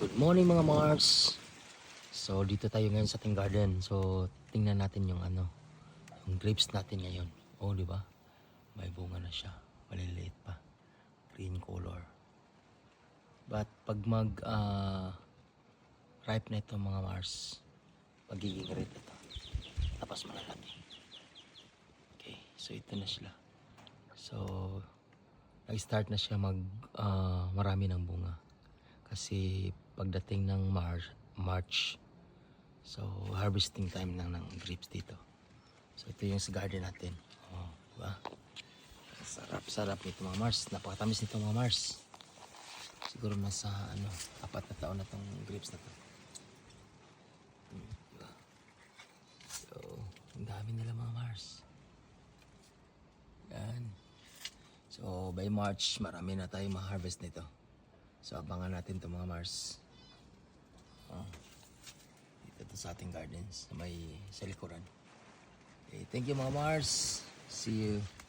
Good morning mga Mars. So dito tayo ngayon sa ating garden. So tingnan natin yung yung grapes natin ngayon. Oh, di ba? May bunga na siya. Maliliit pa. Green color. But pag ripe na ito mga Mars, magiging red ito. Tapos malalaki. Okay, so ito na sila. So nag-start na siya marami ng bunga. Kasi pagdating ng March, so harvesting time lang ng grapes dito. So ito yung sa garden natin. Oh, diba? Sarap nito mga Mars. Napakatamis nito mga Mars. Siguro nasa 4 na taon na tong grapes na to. Diba? So, ang dami nila mga Mars. Yan. So by March, marami na tayong ma-harvest nito. So abangan natin ito mga Mars. Dito sa ating gardens na may sa likuran. Okay, thank you mga Mars. See you.